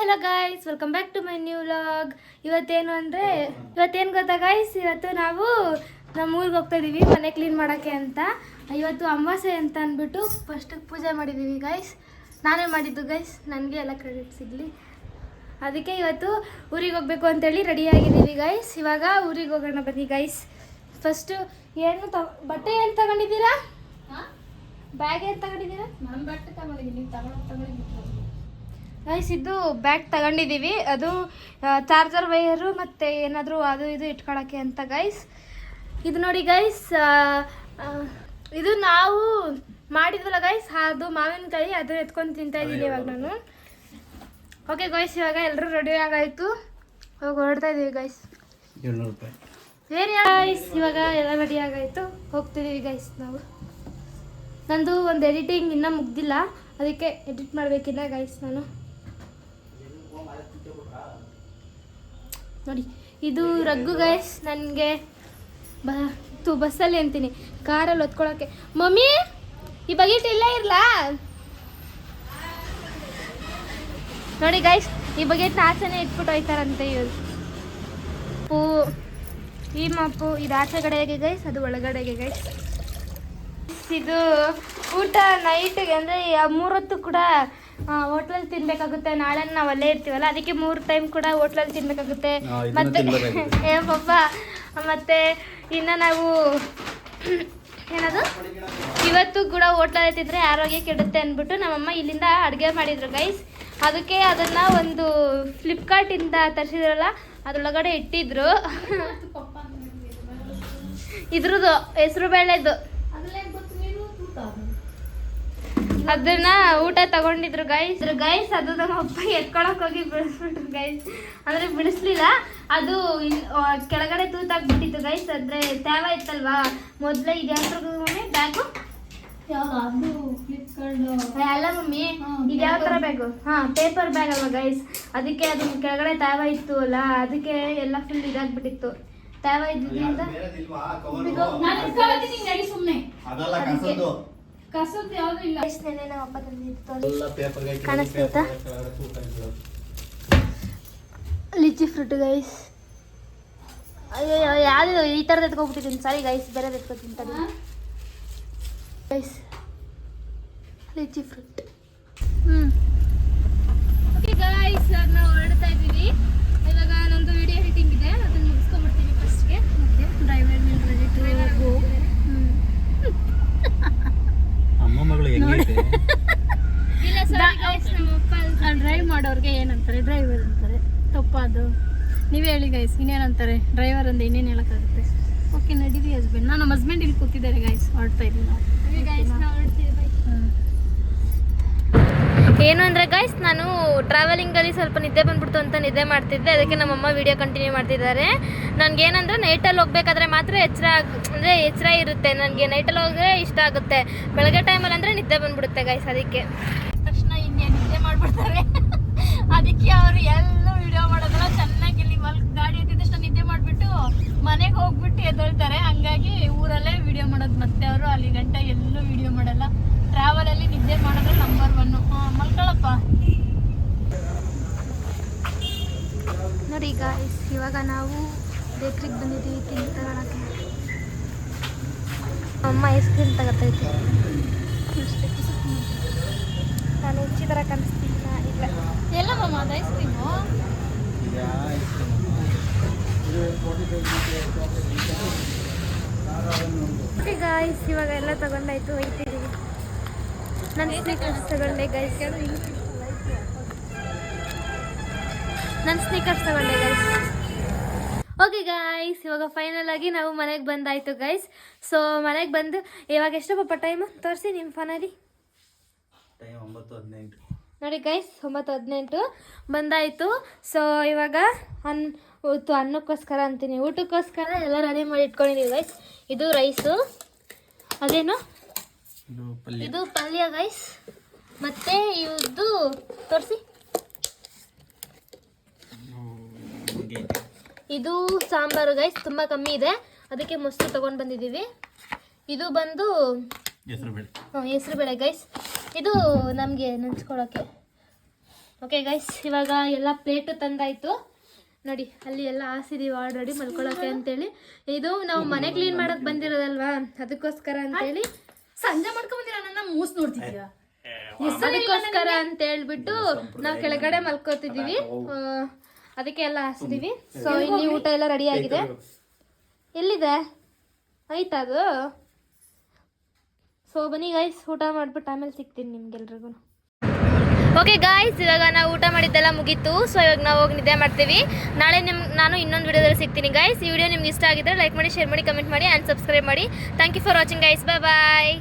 Hello guys, welcome back to my new vlog. ಇವತ್ತೇನು ಗೊತ್ತಾ guys, ಇವತ್ತು ನಾವು ನಮ್ಮ ಊರಿಗೆ ಹೋಗ್ತಾ ಇದ್ದೀವಿ ಮನೆ ಕ್ಲೀನ್ ಮಾಡೋಕ್ಕೆ ಅಂತ. ಇವತ್ತು ಅಮಾವಾಸ್ಯೆ ಅಂತ ಅಂದ್ಬಿಟ್ಟು ಫಸ್ಟ್ ಪೂಜೆ ಮಾಡಿದ್ದೀವಿ ಗೈಸ್. ನಾನೇ ಮಾಡಿದ್ದು ಗೈಸ್, ನನಗೆ ಎಲ್ಲ ಕ್ರೆಡಿಟ್ ಸಿಗಲಿ. ಅದಕ್ಕೆ ಇವತ್ತು ಊರಿಗೆ ಹೋಗ್ಬೇಕು ಅಂತೇಳಿ ರೆಡಿಯಾಗಿದ್ದೀವಿ ಗೈಸ್. ಇವಾಗ ಊರಿಗೆ ಹೋಗೋಣ ಬನ್ನಿ ಗೈಸ್. ಫಸ್ಟು ಬಟ್ಟೆ ಏನು ತಗೊಂಡಿದ್ದೀರಾ? ಬ್ಯಾಗ್ ಏನು ತಗೊಂಡಿದ್ದೀರಾ? ನಾನು ಬಟ್ಟೆ ತಗೊಂಡಿದ್ದೀನಿ, ತಗೊಂಡಿದ್ದೀನಿ ಗೈಸ್. ಇದು ಬ್ಯಾಗ್ ತಗೊಂಡಿದ್ದೀವಿ, ಅದು ಚಾರ್ಜರ್ ವೈರು ಮತ್ತು ಏನಾದರೂ ಅದು ಇದು ಇಟ್ಕೊಳ್ಳೋಕ್ಕೆ ಅಂತ ಗೈಸ್. ಇದು ನೋಡಿ ಗೈಸ್, ಇದು ನಾವು ಮಾಡಿದ್ವಲ್ಲ ಗೈಸ್, ಅದು ಮಾವಿನಕಾಯಿ, ಅದು ಎತ್ಕೊಂಡು ತಿಂತಾ ಇದ್ದೀನಿ ಇವಾಗ ನಾನು. ಓಕೆ ಗೈಸ್, ಇವಾಗ ಎಲ್ಲರೂ ರೆಡಿ ಆಗಾಯಿತು, ಇವಾಗ ಹೊರಡ್ತಾ ಇದ್ದೀವಿ ಗೈಸ್. 700 ರೂಪಾಯಿ ಏನು ಗೈಸ್, ಇವಾಗ ಎಲ್ಲ ರೆಡಿ ಆಗಾಯಿತು, ಹೋಗ್ತಿದ್ದೀವಿ ಗೈಸ್ ನಾವು. ನಂದು ಒಂದು ಎಡಿಟಿಂಗ್ ಇನ್ನೂ ಮುಗ್ದಿಲ್ಲ, ಅದಕ್ಕೆ ಎಡಿಟ್ ಮಾಡಬೇಕಿಲ್ಲ ಗೈಸ್ ನಾನು. ನೋಡಿ ಇದು ರಗ್ಗು ಗೈಸ್, ನನಗೆ ಬಸ್ಸಲ್ಲಿ ಅಂತೀನಿ, ಕಾರಲ್ಲಿ ಹೊತ್ಕೊಳ್ಳೋಕ್ಕೆ. ಮಮ್ಮಿ ಈ ಬಕೆಟ್ ಇಲ್ಲೇ ಇರಲಾ? ನೋಡಿ ಗೈಸ್, ಈ ಬಕೆಟ್ನ ಆಚೆನೇ ಇಟ್ಬಿಟ್ಟು ಹೋಯ್ತಾರಂತೆ ಇವರು. ಈ ಮಾಪು ಇದು ಆಚೆ ಕಡೆಗೆ ಗೈಸ್, ಅದು ಒಳಗಡೆಗೆ ಗೈಸ್. ಇದು ಊಟ ನೈಟಿಗೆ ಅಂದರೆ 3 ಹೊತ್ತು ಕೂಡ ಹೋಟ್ಲಲ್ಲಿ ತಿನ್ಬೇಕಾಗುತ್ತೆ. ನಾಳೆ ನಾವು ಅಲ್ಲೇ ಇರ್ತೀವಲ್ಲ, ಅದಕ್ಕೆ 3 ಟೈಮ್ ಕೂಡ ಹೋಟ್ಲಲ್ಲಿ ತಿನ್ಬೇಕಾಗುತ್ತೆ. ಮತ್ತೆ ಪಾಪ ಮತ್ತೆ ಇನ್ನು ನಾವು ಏನದು ಇವತ್ತು ಕೂಡ ಹೋಟ್ಲಲ್ಲಿ ತಿಂದರೆ ಆರೋಗ್ಯ ಕೆಡುತ್ತೆ ಅಂದ್ಬಿಟ್ಟು ನಮ್ಮಮ್ಮ ಇಲ್ಲಿಂದ ಅಡುಗೆ ಮಾಡಿದ್ರು ಗೈಸ್. ಅದಕ್ಕೆ ಅದನ್ನು ಒಂದು ಫ್ಲಿಪ್ಕಾರ್ಟಿಂದ ತರಿಸಿದ್ರಲ್ಲ, ಅದರೊಳಗಡೆ ಇಟ್ಟಿದ್ರು. ಇದ್ರದ್ದು ಹೆಸರು ಬೇಳೆದು ಅದನ್ನ ಊಟ ತಗೊಂಡಿದ್ರು ಗೈಸ್. ಅದು ನಮ್ಮ ಅಪ್ಪ ಎತ್ಕೊಳಕ್ ಹೋಗಿ ಬಿಡಿಸ್ಬಿಟ್ರು ಗೈಸ್. ಅಂದ್ರೆ ಬಿಡಿಸ್ಲಿಲ್ಲ, ಅದು ಕೆಳಗಡೆ ತೂತಾಗ್ಬಿಟ್ಟಿತ್ತು ಗೈಸ್. ಅಂದ್ರೆ ತೇವ ಇತ್ತಲ್ವಾ ಮೊದ್ಲೇ. ಇದು ಯಾವ ಬ್ಯಾಗು? ಅಲ್ಲ ಮಮ್ಮಿ, ಇದು ಯಾವ ತರ ಬ್ಯಾಗು? ಪೇಪರ್ ಬ್ಯಾಗ್ ಅಲ್ವಾ ಗೈಸ್. ಅದಕ್ಕೆ ಅದು ಕೆಳಗಡೆ ತೇವ ಇತ್ತು ಅಲ್ಲ, ಅದಕ್ಕೆ ಎಲ್ಲ ಫುಲ್ ಇದಾಗ್ಬಿಟ್ಟಿತ್ತು. ತೇವ ಇದ್ದಿದ್ದರಿಂದ ಕಸದ ಯಾವ್ದು ಇಲ್ಲ. ನಮ್ಮ ಅಪ್ಪ ತಂದಿತ್ತು, ಕಾಣಿಸ್ತೈತಾ? Litchi fruit guys. ಅಯ್ಯೋ ಯಾವ್ದು ಈ ಥರದ್ದು ಎತ್ಕೊಬಿಟ್ಟಿದ್ದೀನಿ, ಸಾರಿ ಗೈಸ್, ಬೇರೆ ಎತ್ಕೊತೀನಿ guys. Litchi fruit. Okay guys, ನಾವು ಹೊರಡ್ತಾ ಇದ್ದೀವಿ ಇವಾಗ. ನಮ್ಮದು ವಿಡಿಯೋ ಎಡಿಟಿಂಗ್ ಇದೆ, ಅದನ್ನು ಮುಗಿಸ್ಕೊಂಡ್ಬಿಡ್ತೀನಿ ಫಸ್ಟ್ಗೆ. ಮತ್ತೆ ಡ್ರೈವರ್ ಮೇಲೆ ರೆಡಿ ಟು ಗೋ. ಅಮ್ಮ ಮಗಳು ಹೆಂಗೈತೆ? ಇಲ್ಲ ಸರ್ ಗೈಸ್, ನಮ್ಮ ಅಪ್ಪ ಡ್ರೈವ್ ಮಾಡೋರಿಗೆ ಏನಂತಾರೆ? ಡ್ರೈವರ್ ಅಂತಾರೆ. ತಪ್ಪದು, ನೀವೇ ಹೇಳಿ ಗೈಸ್, ಇನ್ನೇನಂತಾರೆ? ಡ್ರೈವರ್ ಅಂದ್ರೆ ಇನ್ನೇನು ಹೇಳೋಕ್ಕಾಗುತ್ತೆ? ಓಕೆ ನಡೀರಿ ಹಸ್ಬೆಂಡ್. ನಮ್ಮ ಹಸ್ಬೆಂಡ್ ಇಲ್ಲಿ ಕೂತಿದ್ದಾರೆ ಗೈಸ್, ಹೊರಡ್ತಾ ಇದ್ದೀವಿ ನಾವು. ಏನು ಅಂದರೆ ಗೈಸ್, ನಾನು ಟ್ರಾವೆಲಿಂಗಲ್ಲಿ ಸ್ವಲ್ಪ ನಿದ್ದೆ ಬಂದ್ಬಿಡ್ತು ಅಂತ ನಿದ್ದೆ ಮಾಡ್ತಿದ್ದೆ, ಅದಕ್ಕೆ ನಮ್ಮಮ್ಮ ವಿಡಿಯೋ ಕಂಟಿನ್ಯೂ ಮಾಡ್ತಿದ್ದಾರೆ. ನನಗೇನಂದರೆ ನೈಟಲ್ಲಿ ಹೋಗ್ಬೇಕಾದ್ರೆ ಮಾತ್ರ ಎಚ್ಚರ ಇರುತ್ತೆ. ನನಗೆ ನೈಟಲ್ಲಿ ಹೋದರೆ ಇಷ್ಟ ಆಗುತ್ತೆ. ಬೆಳಗ್ಗೆ ಟೈಮಲ್ಲಿ ಅಂದರೆ ನಿದ್ದೆ ಬಂದ್ಬಿಡುತ್ತೆ ಗೈಸ್, ಅದಕ್ಕೆ. ತಕ್ಷಣ ಇನ್ನೇನು ನಿದ್ದೆ ಮಾಡಿಬಿಡ್ತಾರೆ. ಅದಕ್ಕೆ ಅವರು ಎಲ್ಲೂ ವಿಡಿಯೋ ಮಾಡೋದಲ್ಲ, ಚೆನ್ನಾಗಿ ಇಲ್ಲಿ ಗಾಡಿ ಎತ್ತಿದ ತಕ್ಷಣ ನಿದ್ದೆ ಮಾಡಿಬಿಟ್ಟು ಮನೆಗೆ ಹೋಗ್ಬಿಟ್ಟು ಎದ್ದೊಳ್ತಾರೆ. ಹಂಗಾಗಿ ಊರಲ್ಲೇ ವಿಡಿಯೋ ಮಾಡೋದು. ಮತ್ತೆ ಅವರು ಅಲ್ಲಿ ಗಂಟೆ ಎಲ್ಲೂ ವಿಡಿಯೋ ಮಾಡಲ್ಲ. ಟ್ರಾವೆಲಲ್ಲಿ ನಿದ್ದೆ ಮಾಡೋದು ನಂಬರ್ 1. ಮಲ್ಕೊಳ್ಳಪ್ಪ. ನೋಡಿ ಗಾಯ್ಸ್, ಇವಾಗ ನಾವು ಬೇಕ್ರಿಗೆ ಬಂದಿದ್ದೀವಿ ತಿಂಡಿ ತಗೊಳಕ್ಕೆ. ಅಮ್ಮ ಐಸ್ ಕ್ರೀಮ್ ತಗೋತೈತೆ. ನಾನು ಹುಚ್ಚಿ ಥರ ಕಾಣಿಸ್ತೀನಿ. ಇಲ್ಲ ಎಲ್ಲ ಮಮ್ಮ ಅದು ಐಸ್ ಕ್ರೀಮು. ಓಕೆ ಗಾಯ್ಸ್, ಇವಾಗ ಎಲ್ಲ ತಗೊಂಡಾಯ್ತು, ಹೋಗ್ತಿದ್ದೀವಿ. ನಾನು ಸ್ನೀಕರ್ಸ್ ತಗೊಂಡೆ ಗೈಸ್. ಓಕೆ ಗಾಯ್ಸ್, ಇವಾಗ ಫೈನಲ್ ಆಗಿ ನಾವು ಮನೆಗೆ ಬಂದಾಯಿತು ಗೈಸ್. ಸೊ ಮನೆಗೆ ಬಂದು ಇವಾಗ ಎಷ್ಟು ಪಾಪ ಟೈಮು ತೋರಿಸಿ ನಿಮ್ಮ ಫೋನಲ್ಲಿ. ಟೈಮ್ 9:15 ನೋಡಿ ಗೈಸ್, 9:18 ಬಂದಾಯಿತು. ಸೊ ಇವಾಗ ಅನ್ನಕ್ಕೋಸ್ಕರ ಅಂತೀನಿ, ಊಟಕ್ಕೋಸ್ಕರ ಎಲ್ಲ ರೆಡಿ ಮಾಡಿ ಇಟ್ಕೊಂಡಿದ್ದೀವಿ ಗೈಸ್. ಇದು ರೈಸು, ಅದೇನು ಇದು ಪಲ್ಯ ಗೈಸ್. ಮತ್ತೆ ಇದು ತೋರಿಸಿ, ಇದು ಸಾಂಬಾರು ಗೈಸ್. ತುಂಬ ಕಮ್ಮಿ ಇದೆ, ಅದಕ್ಕೆ ಮೊಸರು ತೊಗೊಂಡು ಬಂದಿದ್ದೀವಿ. ಇದು ಬಂದು ಹೆಸರು ಬೇಳೆ ಗೈಸ್. ಇದು ನಮಗೆ ನೆಂಚ್ಕೊಳ್ಳೋಕ್ಕೆ ಓಕೆ ಗೈಸ್, ಇವಾಗ ಎಲ್ಲ ಪ್ಲೇಟು ತಂದಾಯ್ತು ನೋಡಿ. ಅಲ್ಲಿ ಎಲ್ಲ ಹಾಸಿದೀವಿ ಆಲ್ರೆಡಿ ಮಲ್ಕೊಳ್ಳೋಕೆ ಅಂತೇಳಿ. ಇದು ನಾವು ಮನೆ ಕ್ಲೀನ್ ಮಾಡಕ್ ಬಂದಿರೋದಲ್ವಾ, ಅದಕ್ಕೋಸ್ಕರ ಅಂತೇಳಿ ಸಂಜೆ ಮಾಡ್ಕೊಂಬಂದಿರ ನನ್ನ ಮೂಸ್ ನೋಡ್ತಿದ್ಯಾ? ಅದಕ್ಕೋಸ್ಕರ ಅಂತ ಹೇಳ್ಬಿಟ್ಟು ನಾವು ಕೆಳಗಡೆ ಮಲ್ಕೋತಿದೀವಿ. ಅದಕ್ಕೆ ಎಲ್ಲ ಹಾಸಿದೀವಿ. ಸೊ ಇಲ್ಲಿ ಊಟ ಎಲ್ಲ ರೆಡಿ ಆಗಿದೆ. ಎಲ್ಲಿದೆ ಆಯ್ತಾ ಅದು? ಸೊ ಬನ್ನಿ ಗೈಸ್, ಊಟ ಮಾಡ್ಬಿಟ್ಟು ಆಮೇಲೆ ಸಿಗ್ತೀನಿ ನಿಮ್ಗೆಲ್ರಿಗೂ. ಓಕೆ ಗಾಯ್ಸ್, ಇವಾಗ ನಾವು ಊಟ ಮಾಡಿದ್ದೆಲ್ಲ ಮುಗೀತು. ಸೊ ಇವಾಗ ನಾವು ಹೋಗಿ ನಿದ್ದೆ ಮಾಡ್ತೀವಿ. ನಾಳೆ ನಾನು ಇನ್ನೊಂದು ವಿಡಿಯೋದಲ್ಲಿ ಸಿಗ್ತೀನಿ ಗೈಸ್. ಈ ವಿಡಿಯೋ ನಿಮ್ಗೆ ಇಷ್ಟ ಆಗಿದ್ರೆ ಲೈಕ್ ಮಾಡಿ, ಶೇರ್ ಮಾಡಿ, ಕಮೆಂಟ್ ಮಾಡಿ ಆ್ಯಂಡ್ ಸಬ್ಸ್ಕ್ರೈಬ್ ಮಾಡಿ. Thank you for watching guys. Bye bye.